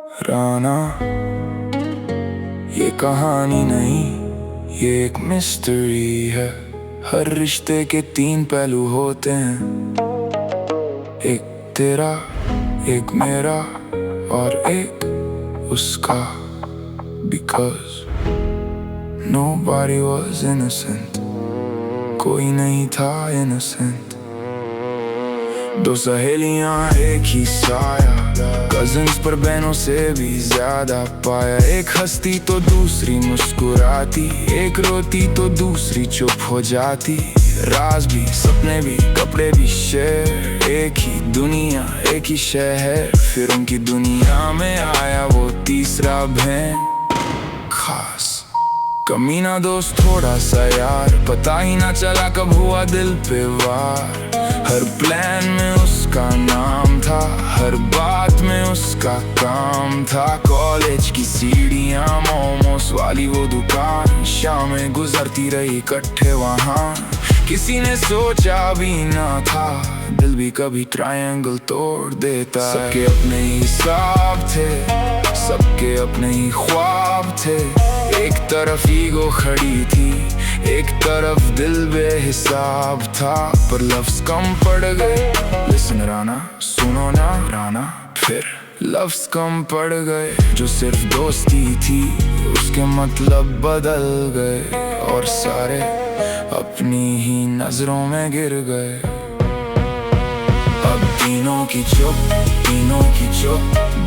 राना, ये कहानी नहीं, ये एक मिस्ट्री है। हर रिश्ते के 3 पहलू होते हैं, एक तेरा, एक मेरा और एक उसका। Because nobody was innocent, कोई नहीं था innocent। 2 सहेलियां एक ही साया, कजिन्स पर बहनों से भी ज्यादा पाया। एक हंसती तो दूसरी मुस्कुराती, एक रोती तो दूसरी चुप हो जाती। राज भी, सपने भी, कपड़े भी शेयर, एक ही दुनिया, एक ही शहर। फिर उनकी दुनिया में आया वो तीसरा बहन खास, कमीना दोस्त थोड़ा सा यार। पता ही ना चला कब हुआ दिल पे वार। हर प्लान में उसका नाम था, हर बात में उसका काम था। कॉलेज की सीढ़ियाँ, मोमोस वाली वो दुकान, शामें गुजरती रही इकट्ठे वहाँ। किसी ने सोचा भी ना था दिल भी कभी ट्रायंगल तोड़ देता है। सबके अपने ही हिसाब थे, सबके अपने ही ख्वाब थे। एक तरफ ईगो खड़ी थी, एक तरफ दिल बेहिसाब था। पर लफ्ज कम पड़ गए, लिसन राना, सुनो ना राना। फिर लफ्ज कम पड़ गए, जो सिर्फ दोस्ती थी उसके मतलब बदल गए। और सारे अपनी ही नजरों में गिर गए। अब तीनों की चुप, तीनों की चुप,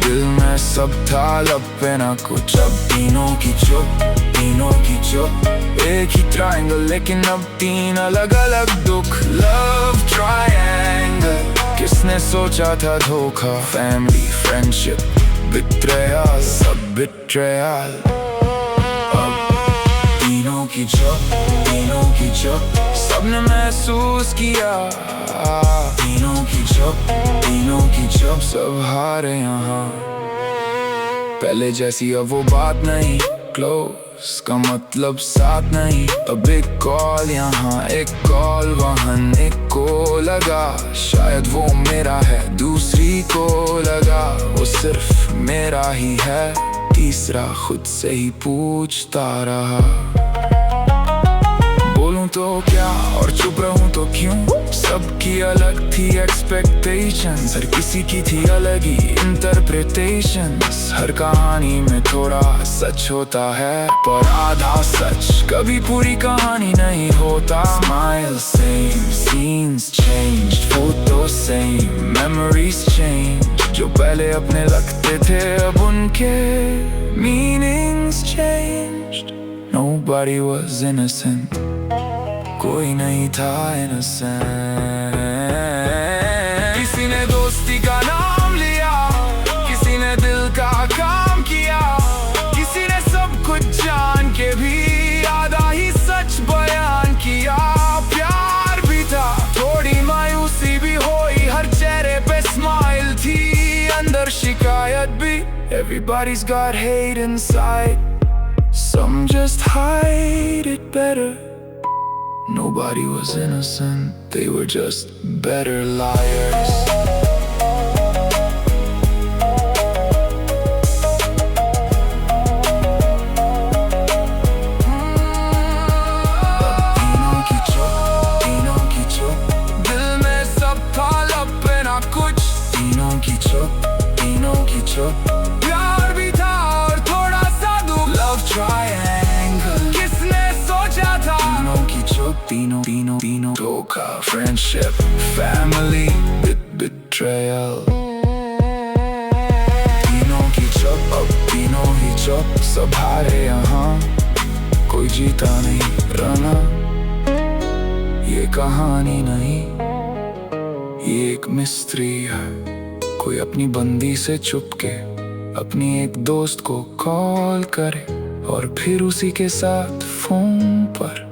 दिल में सब था लब पे ना कुछ। अब तीनों की चुप, तीनों की चुप, एक ही ट्रायंगल लेकिन अब 3 अलग अलग दुख। लव ट्रायंगल, किसने सोचा था धोखा। फैमिली, फ्रेंडशिप, बिट्रेयल, सब बिट्रेयल। अब तीनों की चुप, तीनों की चुप, सबने महसूस किया। तीनों की चुप, तीनों की चुप, सब हारे यहाँ। पहले जैसी अब वो बात नहीं, क्लोज का मतलब साथ नहीं। अब एक कॉल यहाँ, एक कॉल वहाँ, एक को लगा शायद वो मेरा है, दूसरी को लगा वो सिर्फ मेरा ही है। तीसरा खुद से ही पूछता रहा, बोलूं तो क्या और चुप रहूं तो क्यों। सबकी अलग थी एक्सपेक्टेशंस, हर किसी की थी अलग ही इंटरप्रिटेशंस। हर कहानी में थोड़ा सच होता है, पर आधा सच कभी पूरी कहानी नहीं होता। Smile same, scenes changed, photo same, memories change. जो पहले अपने लगते थे अब उनके meanings changed. Nobody was innocent, कोई नहीं था innocent। किसी ने दोस्ती का नाम लिया, किसी ने दिल का काम किया, किसी ने सब कुछ जान के भी आधा ही सच बयान किया। प्यार भी था, थोड़ी मायूसी भी हुई, हर चेहरे पे स्माइल थी, अंदर शिकायत भी। Everybody's got hate inside, some just hide it better. Nobody was innocent, they were just better liars. तीनों की चुप, तीनों की चुप, दिल में सब था लब पे ना कुछ। तीनों की चुप, तीनों की चुप, प्यार भी था और थोड़ा सा दुख। लव ट्रायंगल, किसने सोचा था। तीनों की चुप, तीनों तीनों तीनों, धोखा, फ्रेंडशिप, फैमिली, बिट्रेयल। तीनों की चुप, अब तीनों ही चुप, सब हारे यहाँ, कोई जीता नहीं। राना, ये कहानी नहीं, ये एक मिस्ट्री है। कोई अपनी बंदी से चुपके अपनी एक दोस्त को कॉल करे, और फिर उसी के साथ फोन पर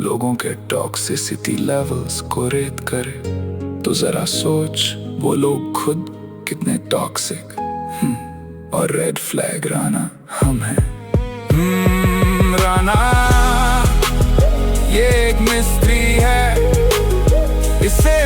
लोगों के टॉक्सिसिटी लेवल्स को रेट करे। तो जरा सोच, वो लोग खुद कितने टॉक्सिक। और रेड फ्लैग राना हम हैं। राना, ये एक मिस्ट्री है, इसे